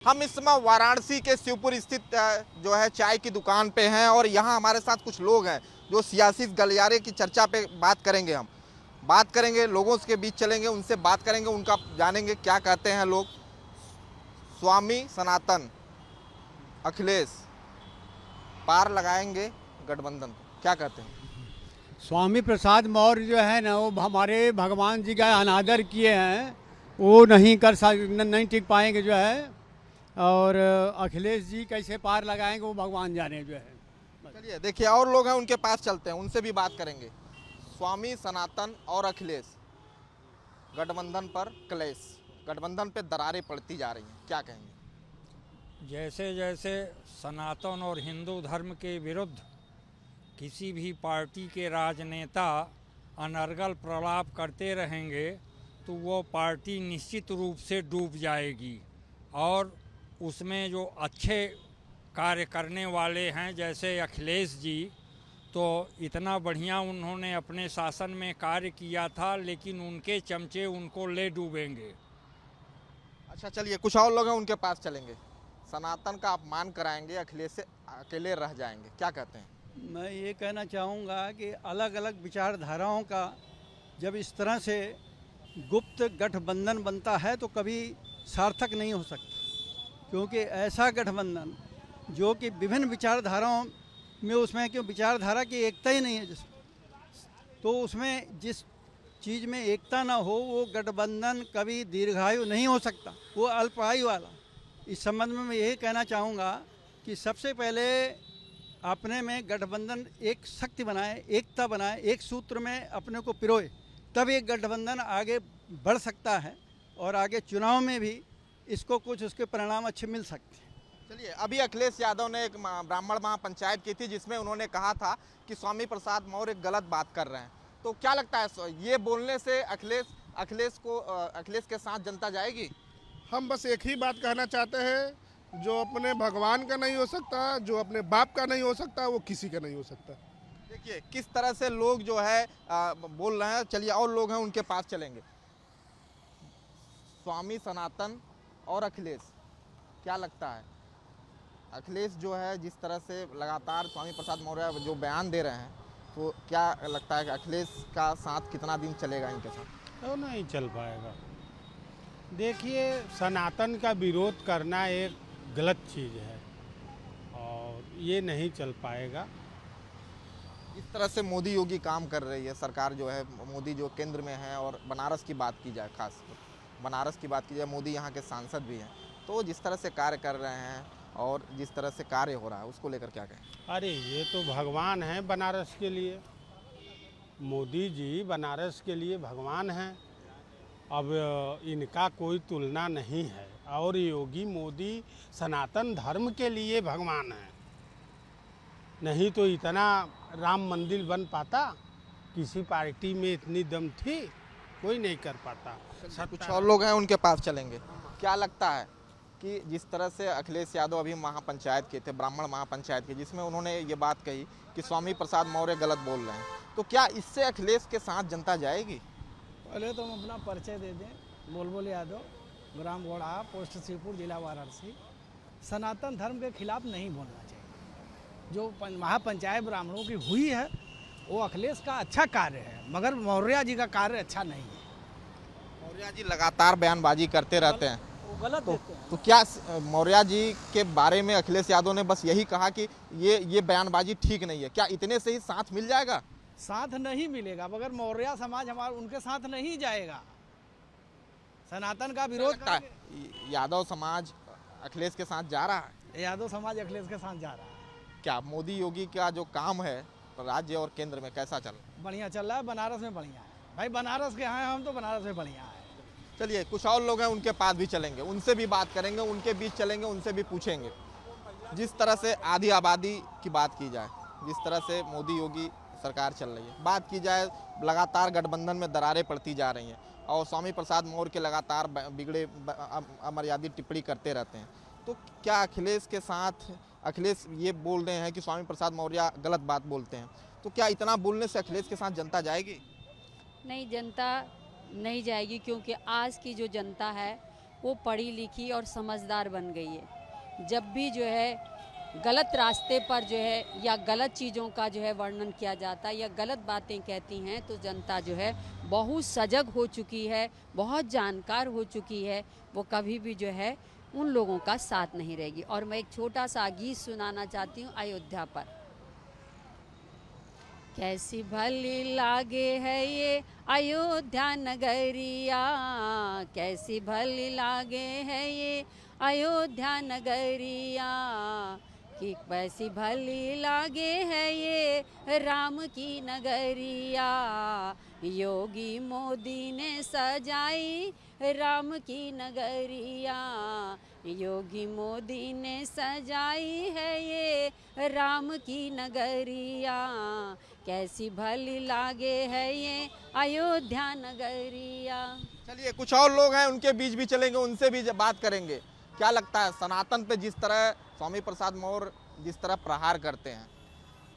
हम इस समय वाराणसी के शिवपुर स्थित जो है चाय की दुकान पे हैं और यहाँ हमारे साथ कुछ लोग हैं जो सियासी गलियारे की चर्चा पे बात करेंगे। हम बात करेंगे, लोगों के बीच चलेंगे, उनसे बात करेंगे, उनका जानेंगे क्या कहते हैं लोग। स्वामी सनातन अखिलेश पार लगाएंगे गठबंधन को, क्या कहते हैं? स्वामी प्रसाद मौर्य जो है ना, वो हमारे भगवान जी का अनादर किए हैं, वो नहीं टिक पाएंगे जो है। और अखिलेश जी कैसे पार लगाएंगे वो भगवान जाने जो है। चलिए देखिए, और लोग हैं उनके पास चलते हैं, उनसे भी बात करेंगे। स्वामी सनातन और अखिलेश गठबंधन पर क्लेश, गठबंधन पे दरारें पड़ती जा रही हैं, क्या कहेंगे? जैसे जैसे सनातन और हिंदू धर्म के विरुद्ध किसी भी पार्टी के राजनेता अनर्गल प्रलाप करते रहेंगे तो वो पार्टी निश्चित रूप से डूब जाएगी। और उसमें जो अच्छे कार्य करने वाले हैं जैसे अखिलेश जी, तो इतना बढ़िया उन्होंने अपने शासन में कार्य किया था, लेकिन उनके चमचे उनको ले डूबेंगे। अच्छा चलिए, कुछ और लोग हैं उनके पास चलेंगे। सनातन का अपमान कराएंगे, अखिलेश से अकेले रह जाएंगे, क्या कहते हैं? मैं ये कहना चाहूँगा कि अलग अलग विचारधाराओं का जब इस तरह से गुप्त गठबंधन बनता है तो कभी सार्थक नहीं हो सकता, क्योंकि ऐसा गठबंधन जो कि विभिन्न विचारधाराओं में, उसमें क्यों विचारधारा की एकता ही नहीं है जिसमें, तो उसमें जिस चीज़ में एकता ना हो वो गठबंधन कभी दीर्घायु नहीं हो सकता, वो अल्पायु वाला। इस संबंध में मैं यही कहना चाहूँगा कि सबसे पहले अपने में गठबंधन एक शक्ति बनाए, एकता बनाए, एक सूत्र में अपने को पिरोए, तब एक गठबंधन आगे बढ़ सकता है और आगे चुनाव में भी इसको कुछ उसके परिणाम अच्छे मिल सकते हैं। चलिए, अभी अखिलेश यादव ने एक ब्राह्मण महापंचायत की थी जिसमें उन्होंने कहा था कि स्वामी प्रसाद मौर्य गलत बात कर रहे हैं, तो क्या लगता है ये बोलने से अखिलेश के साथ जनता जाएगी? हम बस एक ही बात कहना चाहते हैं, जो अपने भगवान का नहीं हो सकता, जो अपने बाप का नहीं हो सकता, वो किसी का नहीं हो सकता। देखिए किस तरह से लोग जो है बोल रहे हैं। चलिए, और लोग हैं उनके पास चलेंगे। स्वामी सनातन और अखिलेश, क्या लगता है? अखिलेश जो है जिस तरह से लगातार स्वामी प्रसाद मौर्य जो बयान दे रहे हैं, तो क्या लगता है कि अखिलेश का साथ कितना दिन चलेगा इनके साथ? तो नहीं चल पाएगा। देखिए, सनातन का विरोध करना एक गलत चीज़ है और ये नहीं चल पाएगा। इस तरह से मोदी योगी काम कर रही है सरकार जो है, मोदी जो केंद्र में है, और बनारस की बात की जाए, खास बनारस की बात की जाए, मोदी यहाँ के सांसद भी हैं, तो जिस तरह से कार्य कर रहे हैं और जिस तरह से कार्य हो रहा है उसको लेकर क्या कहें? अरे ये तो भगवान हैं बनारस के लिए, मोदी जी बनारस के लिए भगवान हैं। अब इनका कोई तुलना नहीं है। और योगी मोदी सनातन धर्म के लिए भगवान हैं, नहीं तो इतना राम मंदिर बन पाता? किसी पार्टी में इतनी दम थी? कोई नहीं कर पाता। कुछ और लोग हैं उनके पास चलेंगे। क्या लगता है कि जिस तरह से अखिलेश यादव अभी महापंचायत के थे, ब्राह्मण महापंचायत के, जिसमें उन्होंने ये बात कही कि स्वामी प्रसाद मौर्य गलत बोल रहे हैं, तो क्या इससे अखिलेश के साथ जनता जाएगी? पहले तो हम अपना परिचय दे दें। बुलबुल यादव, ग्राम घोड़ा, पोस्ट शिवपुर, जिला वाराणसी। सनातन धर्म के खिलाफ नहीं बोलना चाहिए। जो महापंचायत ब्राह्मणों की हुई है वो अखिलेश का अच्छा कार्य है, मगर मौर्य जी का कार्य अच्छा नहीं है। मौर्य जी लगातार बयानबाजी करते रहते हैं, वो गलत देते हैं। तो क्या मौर्य जी के बारे में अखिलेश यादव ने बस यही कहा कि ये बयानबाजी ठीक नहीं है? क्या इतने से ही साथ मिल जाएगा? साथ नहीं मिलेगा, मगर मौर्य समाज हमारा उनके साथ नहीं जाएगा। सनातन का विरोध लगता है यादव समाज अखिलेश के साथ जा रहा है? यादव समाज अखिलेश के साथ जा रहा है। क्या मोदी योगी का जो काम है राज्य और केंद्र में कैसा चल रहा है? बढ़िया चल रहा है। बनारस में बढ़िया है भाई, बनारस के हैं हम, तो बनारस में बढ़िया है। चलिए, कुछ और लोग हैं उनके पास भी चलेंगे, उनसे भी बात करेंगे, उनके बीच चलेंगे, उनसे भी पूछेंगे। जिस तरह से आधी आबादी की बात की जाए, जिस तरह से मोदी योगी सरकार चल रही है, बात की जाए, लगातार गठबंधन में दरारें पड़ती जा रही हैं और स्वामी प्रसाद मौर्य के लगातार बिगड़े अमर्यादित टिप्पणी करते रहते हैं, तो क्या अखिलेश के साथ, अखिलेश ये बोल रहे हैं कि स्वामी प्रसाद मौर्य गलत बात बोलते हैं, तो क्या इतना बोलने से अखिलेश के साथ जनता जाएगी? नहीं, जनता नहीं जाएगी, क्योंकि आज की जो जनता है वो पढ़ी लिखी और समझदार बन गई है। जब भी जो है गलत रास्ते पर जो है या गलत चीज़ों का जो है वर्णन किया जाता है या गलत बातें कहती हैं तो जनता जो है बहुत सजग हो चुकी है, बहुत जानकार हो चुकी है, वो कभी भी जो है उन लोगों का साथ नहीं रहेगी। और मैं एक छोटा सा गीत सुनाना चाहती हूँ अयोध्या पर। कैसी भली लागे है ये अयोध्या नगरिया, कैसी भली लागे है ये अयोध्या नगरिया, कि कैसी भली लागे है ये राम की नगरिया, योगी मोदी ने सजाई राम की नगरिया, योगी मोदी ने सजाई है ये राम की नगरिया, कैसी भली लागे है ये अयोध्या नगरिया। चलिए कुछ और लोग हैं उनके बीच भी चलेंगे, उनसे भी बात करेंगे। क्या लगता है सनातन पे जिस तरह स्वामी प्रसाद मौर्य जिस तरह प्रहार करते हैं,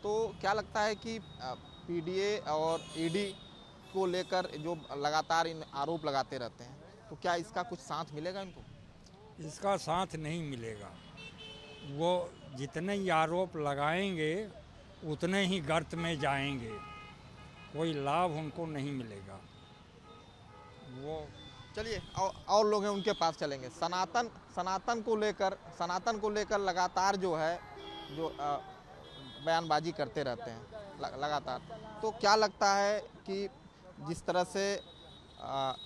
तो क्या लगता है कि पीडीए और ईडी को लेकर जो लगातार इन आरोप लगाते रहते हैं, तो क्या इसका कुछ साथ मिलेगा इनको? इसका साथ नहीं मिलेगा। वो जितने ही आरोप लगाएंगे उतने ही गर्त में जाएंगे, कोई लाभ उनको नहीं मिलेगा। वो चलिए और लोग हैं उनके पास चलेंगे। सनातन को लेकर लगातार जो है जो बयानबाजी करते रहते हैं लगातार, तो क्या लगता है कि जिस तरह से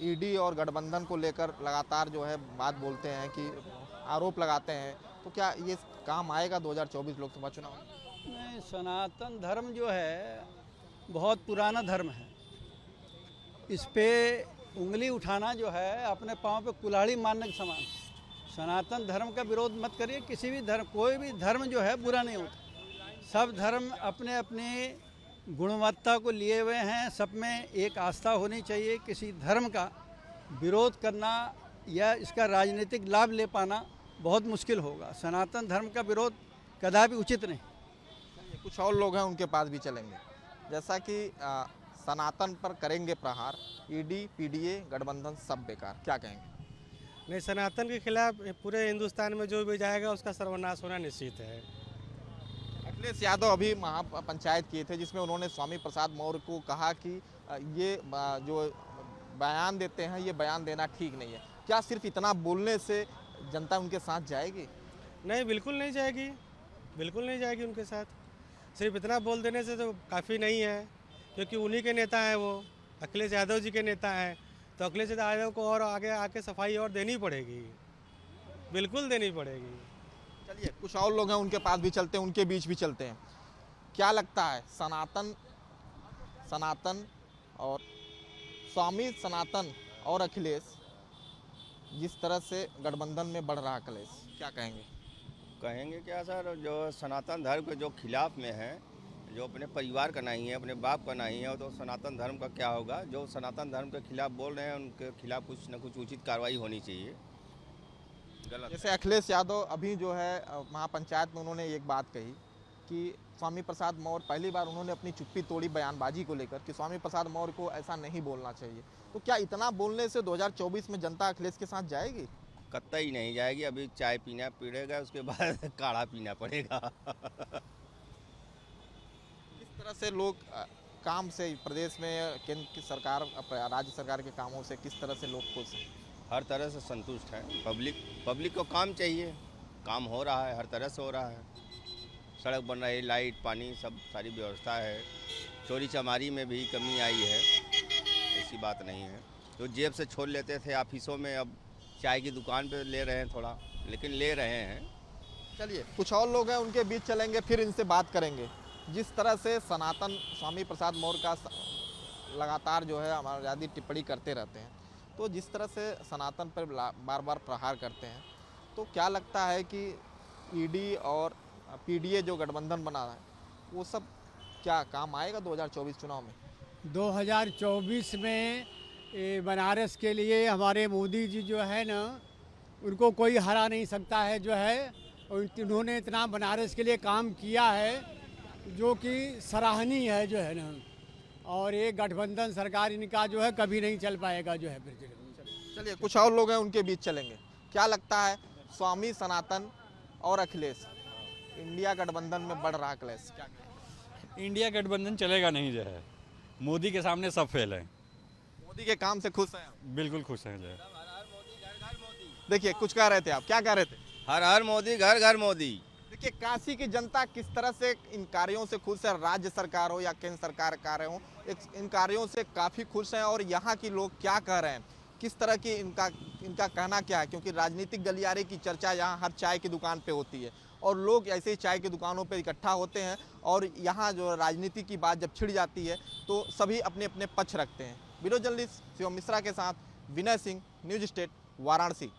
ईडी और गठबंधन को लेकर लगातार जो है बात बोलते हैं कि आरोप लगाते हैं, तो क्या ये काम आएगा 2024 लोकसभा चुनाव में? नहीं, सनातन धर्म जो है बहुत पुराना धर्म है। इस पे उंगली उठाना जो है अपने पाँव पे कुल्हाड़ी मारने के समान। सनातन धर्म का विरोध मत करिए। किसी भी धर्म, कोई भी धर्म जो है बुरा नहीं होता। सब धर्म अपने अपने गुणवत्ता को लिए हुए हैं, सब में एक आस्था होनी चाहिए। किसी धर्म का विरोध करना या इसका राजनीतिक लाभ ले पाना बहुत मुश्किल होगा। सनातन धर्म का विरोध कदापि उचित नहीं। कुछ और लोग हैं उनके पास भी चलेंगे। जैसा कि सनातन पर करेंगे प्रहार, ईडी पीडीए गठबंधन सब बेकार, क्या कहेंगे? नहीं, सनातन के खिलाफ पूरे हिंदुस्तान में जो भी जाएगा उसका सर्वनाश होना निश्चित है। अखिलेश यादव अभी महापंचायत किए थे जिसमें उन्होंने स्वामी प्रसाद मौर्य को कहा कि ये जो बयान देते हैं ये बयान देना ठीक नहीं है। क्या सिर्फ इतना बोलने से जनता उनके साथ जाएगी? नहीं, बिल्कुल नहीं जाएगी, बिल्कुल नहीं जाएगी उनके साथ। सिर्फ इतना बोल देने से तो काफ़ी नहीं है, क्योंकि उन्हीं के नेता हैं वो, अखिलेश यादव जी के नेता हैं। तो अखिलेश यादव को और आगे आके सफाई और देनी पड़ेगी, बिल्कुल देनी पड़ेगी। चलिए कुछ और लोग हैं उनके पास भी चलते हैं, उनके बीच भी चलते हैं। क्या लगता है सनातन और स्वामी सनातन और अखिलेश जिस तरह से गठबंधन में बढ़ रहा है अखिलेश, क्या कहेंगे? कहेंगे क्या सर, जो सनातन धर्म के जो खिलाफ में है, जो अपने परिवार का नहीं है, अपने बाप का नहीं है, तो सनातन धर्म का क्या होगा? जो सनातन धर्म के खिलाफ बोल रहे हैं उनके खिलाफ कुछ न कुछ उचित कार्रवाई होनी चाहिए। गलत जैसे अखिलेश यादव अभी जो है महापंचायत में उन्होंने एक बात कही कि स्वामी प्रसाद मौर्य, पहली बार उन्होंने अपनी चुप्पी तोड़ी बयानबाजी को लेकर कि स्वामी प्रसाद मौर्य को ऐसा नहीं बोलना चाहिए। तो क्या इतना बोलने से 2024 में जनता अखिलेश के साथ जाएगी? कतई नहीं जाएगी। अभी चाय पीना पड़ेगा, उसके बाद काढ़ा पीना पड़ेगा। किस तरह से लोग काम से प्रदेश में केंद्र की सरकार, राज्य सरकार के कामों से किस तरह से लोग खुश हैं? हर तरह से संतुष्ट है। पब्लिक को काम चाहिए, काम हो रहा है, हर तरह से हो रहा है। सड़क बन रही, लाइट पानी सब सारी व्यवस्था है। चोरी चमारी में भी कमी आई है, ऐसी बात नहीं है। तो जेब से छोड़ लेते थे ऑफिसों में, अब चाय की दुकान पे ले रहे हैं थोड़ा, लेकिन ले रहे हैं। चलिए कुछ और लोग हैं उनके बीच चलेंगे, फिर इनसे बात करेंगे। जिस तरह से सनातन स्वामी प्रसाद मौर्य का लगातार जो है हमारे आदि टिप्पणी करते रहते हैं, तो जिस तरह से सनातन पर बार बार प्रहार करते हैं, तो क्या लगता है कि ईडी और पीडीए जो गठबंधन बना है वो सब क्या काम आएगा 2024 चुनाव में? 2024 में बनारस के लिए हमारे मोदी जी जो है ना, उनको कोई हरा नहीं सकता है जो है। और उन्होंने इतना बनारस के लिए काम किया है जो कि सराहनीय है जो है ना। और ये गठबंधन सरकार इनका जो है कभी नहीं चल पाएगा जो है। फिर चलिए कुछ और लोग हैं उनके बीच चलेंगे। क्या लगता है स्वामी सनातन और अखिलेश इंडिया गठबंधन में बढ़ रहा क्लेश, क्या कहें? इंडिया गठबंधन चलेगा नहीं जो है, मोदी के सामने सब फेल है। मोदी के काम से खुश हैं आप? बिल्कुल खुश हैं जो है। देखिए कुछ कह रहे थे आप, क्या कह रहे थे? हर हर मोदी, घर घर मोदी। देखिए काशी की जनता किस तरह से इन कार्यों से खुश है, राज्य सरकार हो या केंद्र सरकार कार्य हो, इन कार्यों से काफ़ी खुश हैं। और यहाँ के लोग क्या कह रहे हैं, किस तरह की इनका कहना क्या है, क्योंकि राजनीतिक गलियारे की चर्चा यहाँ हर चाय की दुकान पे होती है और लोग ऐसे ही चाय की दुकानों पे इकट्ठा होते हैं और यहाँ जो राजनीति की बात जब छिड़ जाती है तो सभी अपने अपने पक्ष रखते हैं। वीडियो जर्नलिस्ट शिवम मिश्रा के साथ विनय सिंह, न्यूज स्टेट, वाराणसी।